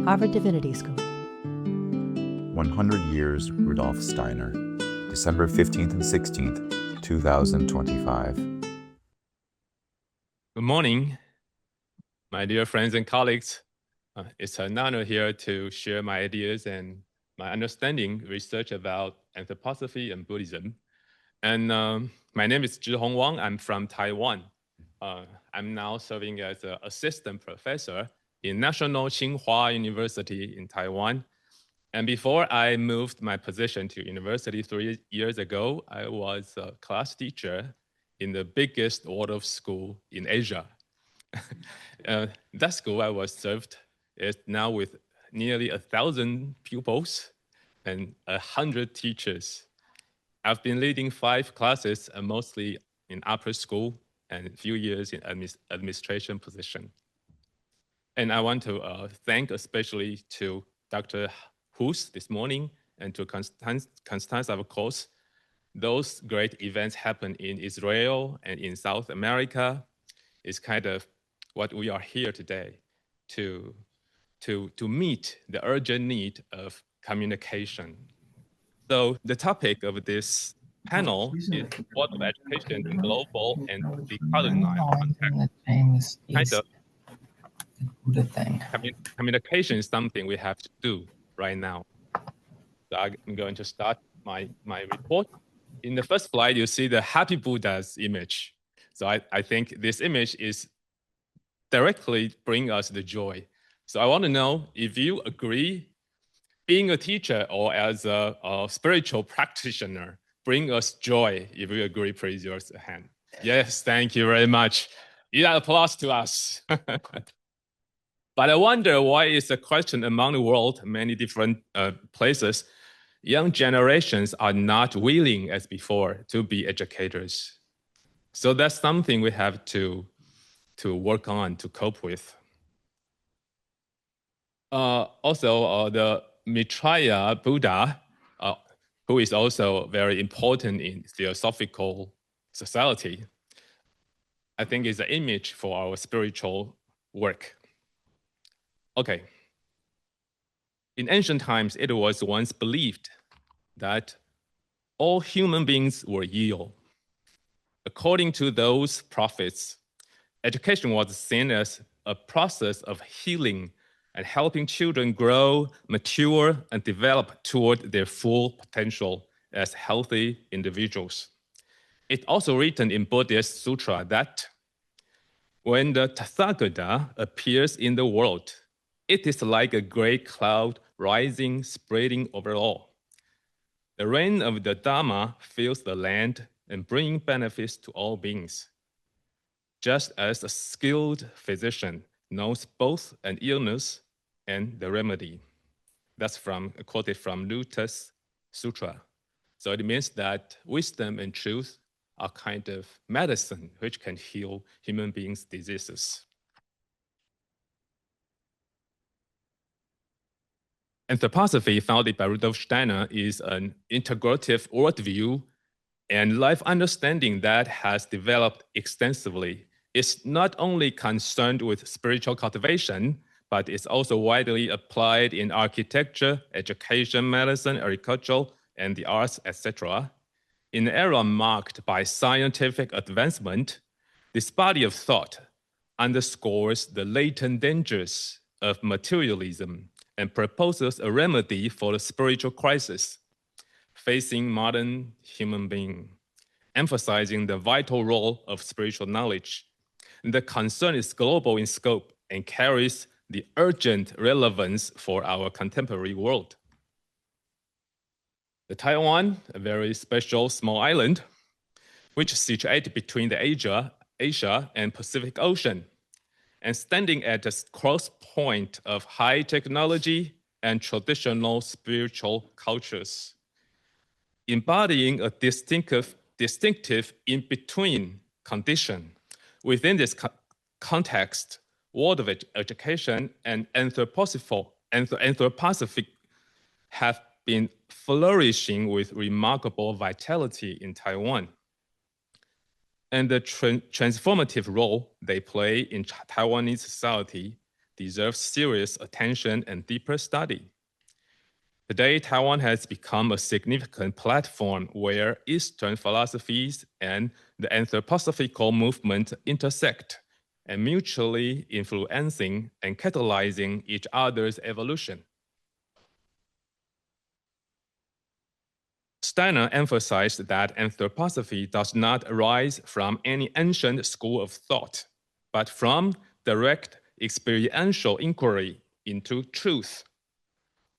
Harvard Divinity School. 100 Years Rudolf Steiner, December 15th and 16th, 2025. Good morning, my dear friends and colleagues. It's an honor here to share my ideas and my understanding research about anthroposophy and Buddhism. And my name is Chih Wang. I'm from Taiwan. I'm now serving as an assistant professor in National Tsinghua University in Taiwan. And before I moved my position to university 3 years ago, I was a class teacher in the biggest Waldorf school in Asia. That school I was served is now with nearly 1,000 pupils and 100 teachers. I've been leading 5 classes, mostly in upper school and a few years in administration position. And I want to thank especially to Dr. Hus this morning and to Constance, of course. Those great events happen in Israel and in South America. It's kind of what we are here today to meet the urgent need of communication. So the topic of this panel is what of education in global and decolonized context. Kind of communication is something we have to do right now. So I'm going to start my report. In the first slide, you see the Happy Buddha's image. So I think this image is directly bring us the joy. So I want to know if you agree, being a teacher or as a spiritual practitioner, bring us joy. If you agree, please raise your hand. Yes, thank you very much. Yeah, applause to us. But I wonder why is the question among the world, many different places, young generations are not willing as before to be educators. So that's something we have to work on, to cope with. Also, the Maitreya Buddha, who is also very important in Theosophical society, I think is an image for our spiritual work. Okay. In ancient times, it was once believed that all human beings were ill. According to those prophets, education was seen as a process of healing and helping children grow, mature, and develop toward their full potential as healthy individuals. It's also written in Buddhist Sutra that when the Tathagata appears in the world, it is like a great cloud rising, spreading over all. The rain of the Dharma fills the land and bringing benefits to all beings. Just as a skilled physician knows both an illness and the remedy. That's quoted from Lotus Sutra. So it means that wisdom and truth are kind of medicine which can heal human beings' diseases. Anthroposophy, founded by Rudolf Steiner, is an integrative worldview and life understanding that has developed extensively. It's not only concerned with spiritual cultivation, but it's also widely applied in architecture, education, medicine, agriculture, and the arts, etc. In an era marked by scientific advancement, this body of thought underscores the latent dangers of materialism and proposes a remedy for the spiritual crisis facing modern human being, emphasizing the vital role of spiritual knowledge. And the concern is global in scope and carries the urgent relevance for our contemporary world. The Taiwan, a very special small island, which is situated between the Asia and Pacific Ocean, and standing at the cross point of high technology and traditional spiritual cultures, embodying a distinctive in-between condition. Within this context, world of education and anthroposophy have been flourishing with remarkable vitality in Taiwan. And the transformative role they play in Taiwanese society deserves serious attention and deeper study. Today, Taiwan has become a significant platform where Eastern philosophies and the anthroposophical movement intersect and mutually influencing and catalyzing each other's evolution. Steiner emphasized that anthroposophy does not arise from any ancient school of thought, but from direct experiential inquiry into truth.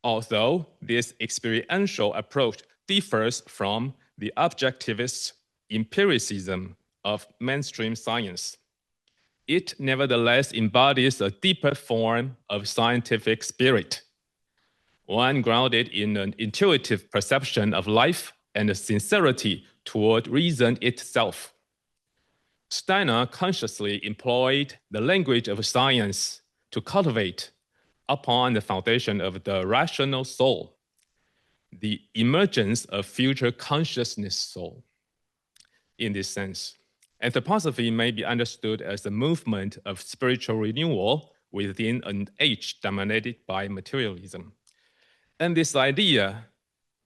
Although this experiential approach differs from the objectivist empiricism of mainstream science, it nevertheless embodies a deeper form of scientific spirit, one grounded in an intuitive perception of life and a sincerity toward reason itself. Steiner consciously employed the language of science to cultivate, upon the foundation of the rational soul, the emergence of future consciousness soul. In this sense, anthroposophy may be understood as a movement of spiritual renewal within an age dominated by materialism. And this idea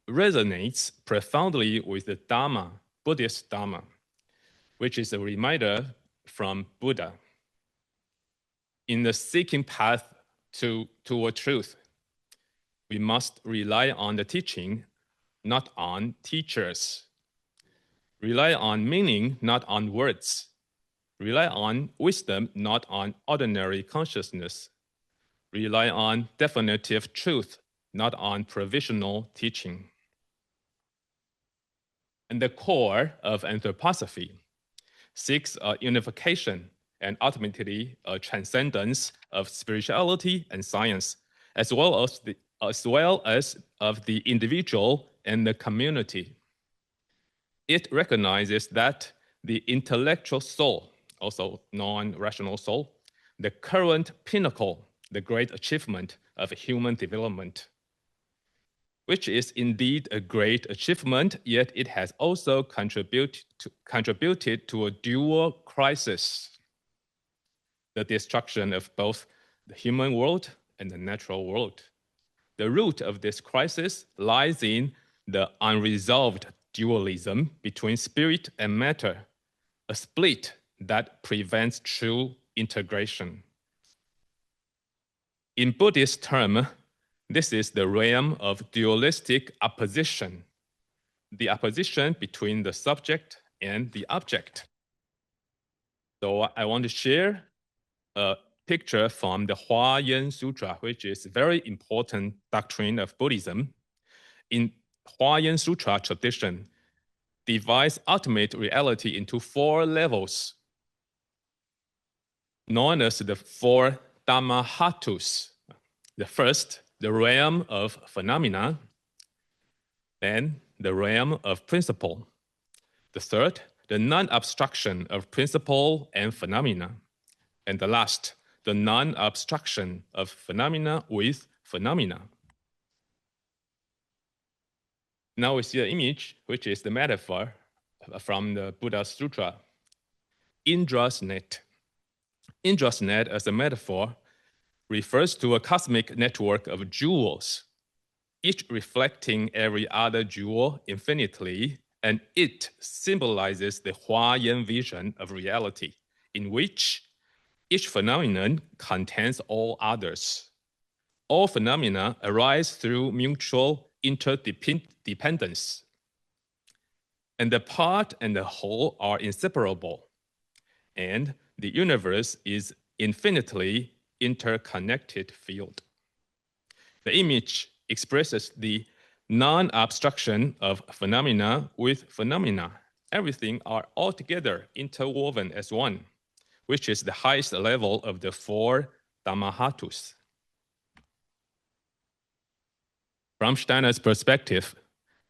resonates profoundly with the Dharma, Buddhist Dharma, which is a reminder from Buddha. In the seeking path toward truth, we must rely on the teaching, not on teachers. Rely on meaning, not on words. Rely on wisdom, not on ordinary consciousness. Rely on definitive truth, not on provisional teaching. And the core of anthroposophy seeks a unification and ultimately a transcendence of spirituality and science, as well as of the individual and the community. It recognizes that the intellectual soul, also non-rational soul, the current pinnacle, the great achievement of human development, which is indeed a great achievement, yet it has also contributed to a dual crisis: the destruction of both the human world and the natural world. The root of this crisis lies in the unresolved dualism between spirit and matter, a split that prevents true integration. In Buddhist terms, this is the realm of dualistic opposition, the opposition between the subject and the object. So I want to share a picture from the Huayan Sutra, which is a very important doctrine of Buddhism. In Huayan Sutra tradition, divides ultimate reality into 4 levels, known as the 4 Dhammahatus. The first, the realm of phenomena, then the realm of principle. The third, the non-abstraction of principle and phenomena. And the last, the non-abstraction of phenomena with phenomena. Now we see an image, which is the metaphor from the Buddha Sutra. Indra's net. Indra's net as a metaphor refers to a cosmic network of jewels, each reflecting every other jewel infinitely, and it symbolizes the Huayan vision of reality, in which each phenomenon contains all others. All phenomena arise through mutual interdependence, and the part and the whole are inseparable, and the universe is infinitely interconnected field. The image expresses the non-abstraction of phenomena with phenomena. Everything are altogether interwoven as one, which is the highest level of the 4 Dhammahatus. From Steiner's perspective,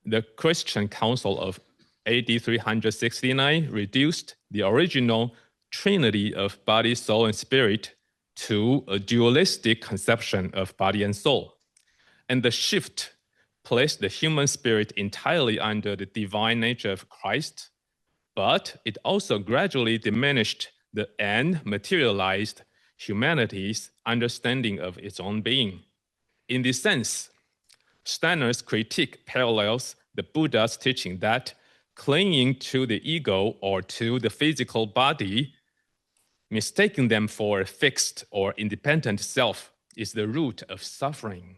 the Christian Council of AD 369 reduced the original trinity of body, soul, and spirit to a dualistic conception of body and soul. And the shift placed the human spirit entirely under the divine nature of Christ, but it also gradually diminished and materialized humanity's understanding of its own being. In this sense, Steiner's critique parallels the Buddha's teaching that clinging to the ego or to the physical body, mistaking them for a fixed or independent self, is the root of suffering.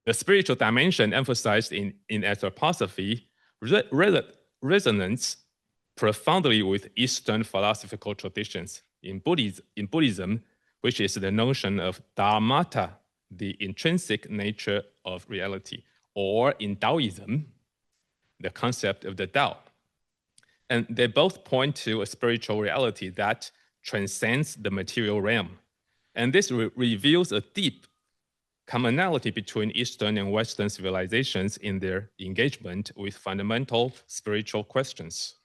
The spiritual dimension emphasized in anthroposophy resonates profoundly with Eastern philosophical traditions. In Buddhism, which is the notion of dharmata, the intrinsic nature of reality, or in Taoism, the concept of the Tao. And they both point to a spiritual reality that transcends the material realm. And this reveals a deep commonality between Eastern and Western civilizations in their engagement with fundamental spiritual questions.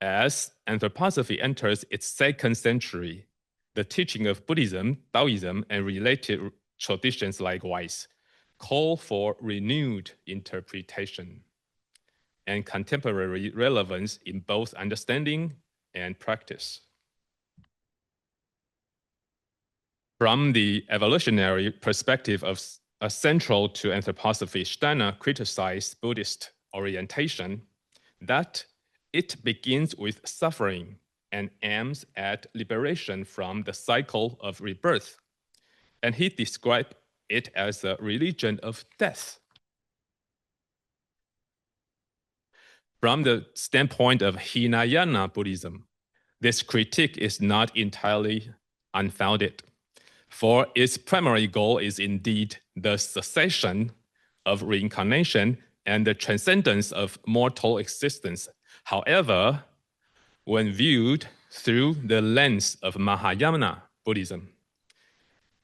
As anthroposophy enters its second century, the teaching of Buddhism, Taoism, and related traditions likewise call for renewed interpretation and contemporary relevance in both understanding and practice. From the evolutionary perspective of central to anthroposophy, Steiner criticized Buddhist orientation that it begins with suffering and aims at liberation from the cycle of rebirth. And he described it as a religion of death. From the standpoint of Hinayana Buddhism, this critique is not entirely unfounded, for its primary goal is indeed the cessation of reincarnation and the transcendence of mortal existence. However, when viewed through the lens of Mahayana Buddhism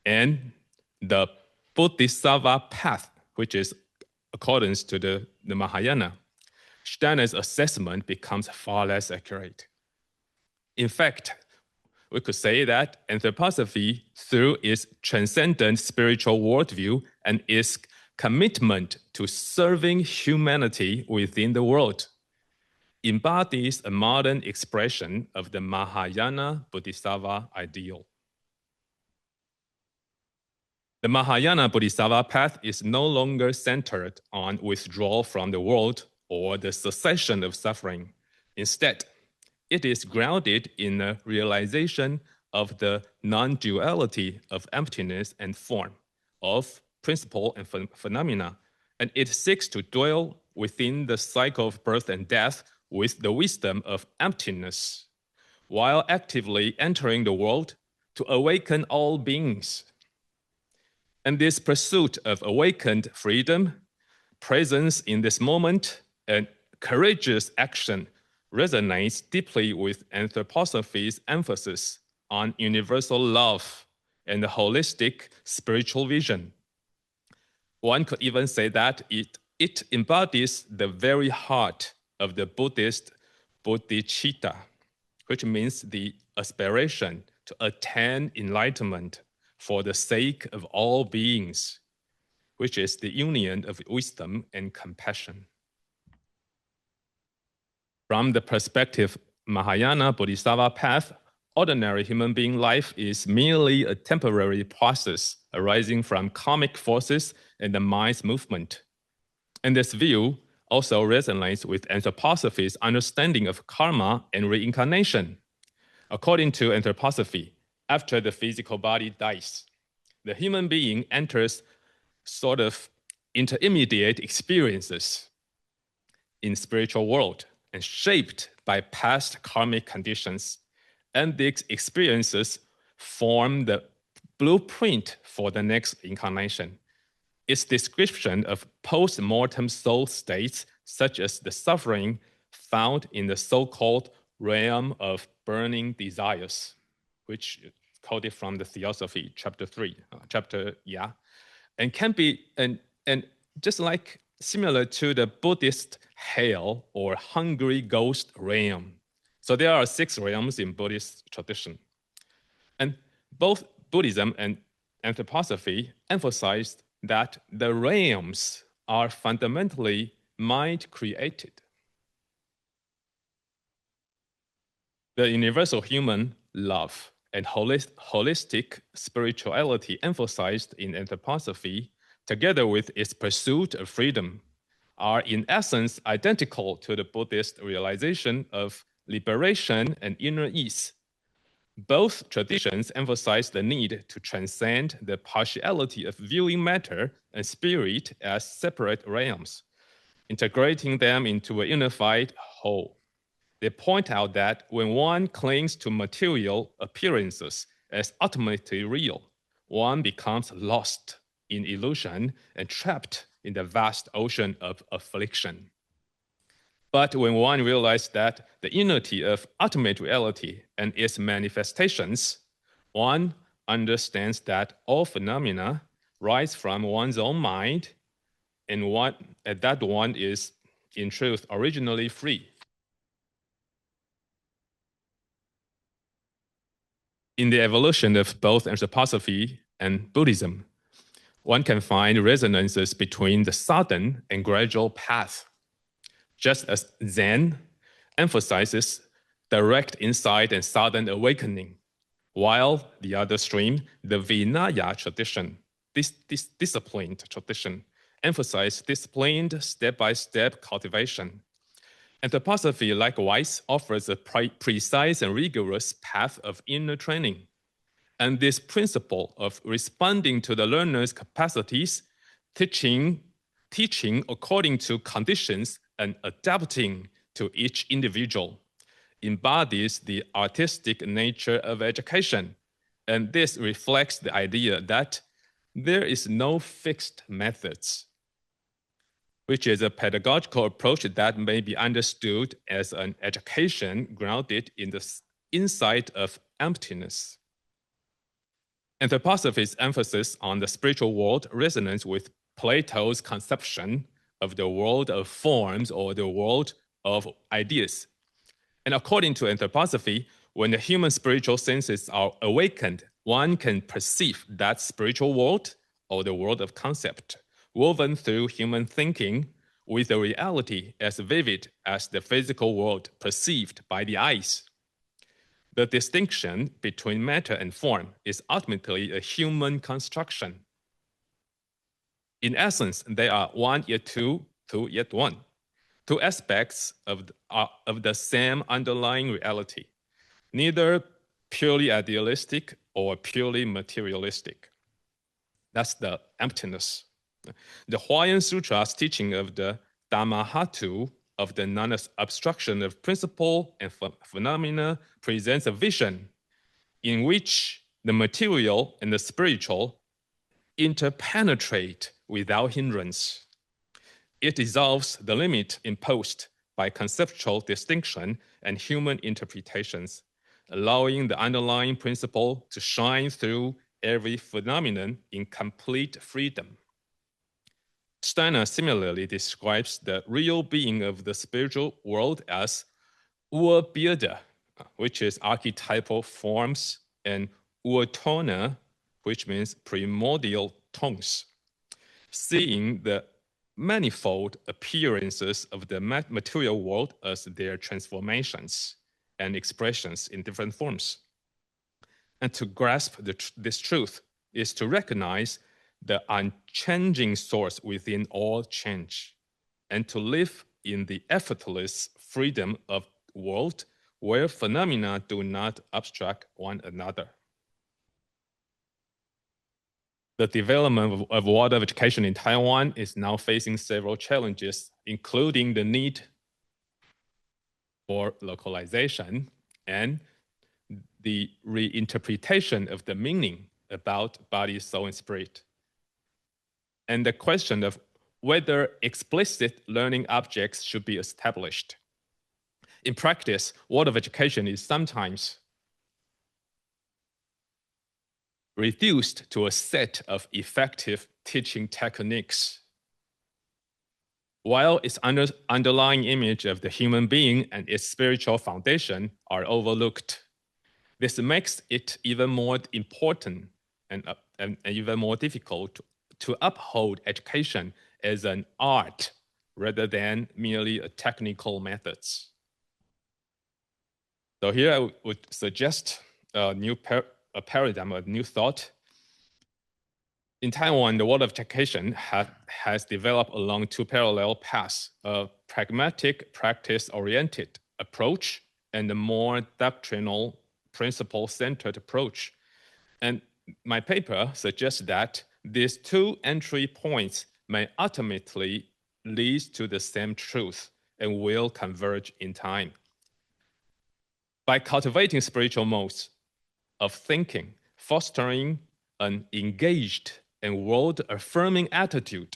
and the Bodhisattva path, which is accordance to the Mahayana, Steiner's assessment becomes far less accurate. In fact, we could say that anthroposophy, through its transcendent spiritual worldview and its commitment to serving humanity within the world, embodies a modern expression of the Mahayana Bodhisattva ideal. The Mahayana Bodhisattva path is no longer centered on withdrawal from the world or the cessation of suffering. Instead, it is grounded in a realization of the non-duality of emptiness and form, of principle and phenomena, and it seeks to dwell within the cycle of birth and death with the wisdom of emptiness, while actively entering the world to awaken all beings. And this pursuit of awakened freedom, presence in this moment, and courageous action resonates deeply with anthroposophy's emphasis on universal love and the holistic spiritual vision. One could even say that it embodies the very heart of the Buddhist bodhicitta, which means the aspiration to attain enlightenment for the sake of all beings, which is the union of wisdom and compassion. From the perspective Mahayana Bodhisattva path, ordinary human being life is merely a temporary process arising from karmic forces and the mind's movement. And this view also resonates with anthroposophy's understanding of karma and reincarnation. According to anthroposophy, after the physical body dies, the human being enters sort of intermediate experiences in spiritual world and shaped by past karmic conditions. And these experiences form the blueprint for the next incarnation. Its description of post-mortem soul states, such as the suffering found in the so-called realm of burning desires, which is quoted from the Theosophy, chapter 3, and can be, and just like similar to the Buddhist hell or hungry ghost realm. So there are 6 realms in Buddhist tradition. And both Buddhism and anthroposophy emphasized that the realms are fundamentally mind-created. The universal human love and holistic spirituality emphasized in anthroposophy, together with its pursuit of freedom, are in essence identical to the Buddhist realization of liberation and inner ease. Both traditions emphasize the need to transcend the partiality of viewing matter and spirit as separate realms, integrating them into a unified whole. They point out that when one clings to material appearances as ultimately real, one becomes lost in illusion and trapped in the vast ocean of affliction. But when one realizes that the unity of ultimate reality and its manifestations, one understands that all phenomena rise from one's own mind, and that one is, in truth, originally free. In the evolution of both anthroposophy and Buddhism, one can find resonances between the sudden and gradual path. Just as Zen emphasizes direct insight and sudden awakening, while the other stream, the Vinaya tradition, this disciplined tradition, emphasizes disciplined step-by-step cultivation. Anthroposophy likewise offers a precise and rigorous path of inner training. And this principle of responding to the learner's capacities, teaching according to conditions and adapting to each individual, embodies the artistic nature of education. And this reflects the idea that there is no fixed methods, which is a pedagogical approach that may be understood as an education grounded in the insight of emptiness. Anthroposophy's emphasis on the spiritual world resonates with Plato's conception of the world of forms or the world of ideas. And according to anthroposophy, when the human spiritual senses are awakened, one can perceive that spiritual world or the world of concept woven through human thinking with a reality as vivid as the physical world perceived by the eyes. The distinction between matter and form is ultimately a human construction. In essence, they are one yet two, two yet one, two aspects of the same underlying reality, neither purely idealistic or purely materialistic. That's the emptiness. The Huayan Sutra's teaching of the Dhammahatu, of the non-obstruction of principle and phenomena, presents a vision in which the material and the spiritual interpenetrate without hindrance. It dissolves the limit imposed by conceptual distinction and human interpretations, allowing the underlying principle to shine through every phenomenon in complete freedom. Steiner similarly describes the real being of the spiritual world as Urbilder, which is archetypal forms, and Urtone, which means primordial tones, seeing the manifold appearances of the material world as their transformations and expressions in different forms. And to grasp this truth is to recognize the unchanging source within all change, and to live in the effortless freedom of the world where phenomena do not obstruct one another. The development of Waldorf education in Taiwan is now facing several challenges, including the need for localization and the reinterpretation of the meaning about body, soul, and spirit, and the question of whether explicit learning objects should be established. In practice, Waldorf education is sometimes reduced to a set of effective teaching techniques, while its underlying image of the human being and its spiritual foundation are overlooked. This makes it even more important and even more difficult to uphold education as an art rather than merely a technical methods. So here I would suggest a new paradigm, a new thought. In Taiwan, the world of education has developed along two parallel paths: a pragmatic, practice-oriented approach and a more doctrinal, principle-centered approach. And my paper suggests that these two entry points may ultimately lead to the same truth and will converge in time. By cultivating spiritual modes of thinking, fostering an engaged and world-affirming attitude,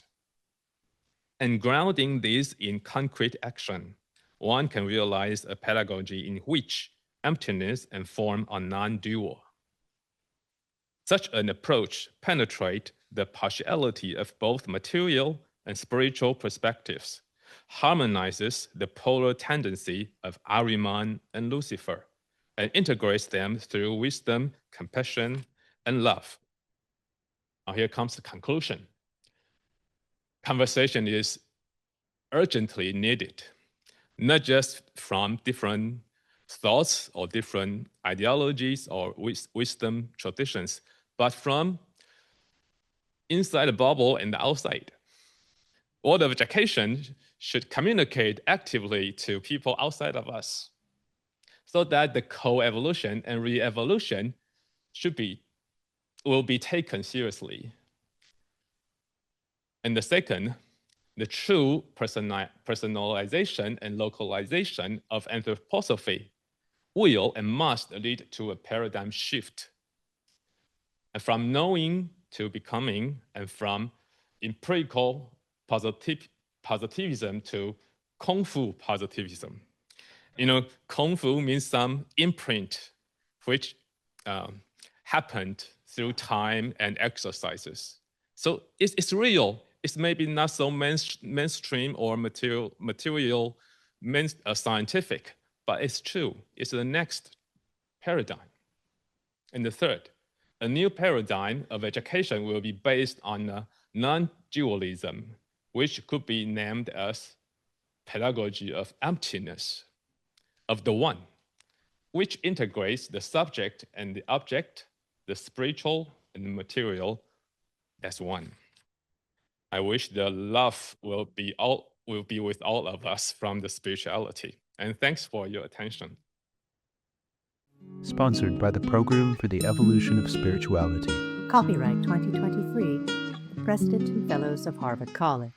and grounding this in concrete action, one can realize a pedagogy in which emptiness and form are non-dual. Such an approach penetrates the partiality of both material and spiritual perspectives, harmonizes the polar tendency of Ahriman and Lucifer, and integrates them through wisdom, compassion, and love. Now here comes the conclusion. Conversation is urgently needed, not just from different thoughts or different ideologies or wisdom traditions, but from inside the bubble and the outside. World of education should communicate actively to people outside of us, so that the co-evolution and re-evolution will be taken seriously. And the second, the true personalization and localization of anthroposophy will and must lead to a paradigm shift. And from knowing to becoming, and from empirical positivism to Kung Fu positivism. Kung Fu means some imprint which happened through time and exercises. So it's real. It's maybe not so mainstream or material scientific, but it's true. It's the next paradigm. And the third, a new paradigm of education will be based on non-dualism, which could be named as pedagogy of emptiness, of the one, which integrates the subject and the object, the spiritual and the material as one. I wish the love will be with all of us from the spirituality. And thanks for your attention. Sponsored by the Program for the Evolution of Spirituality. Copyright 2023, the President and Fellows of Harvard College.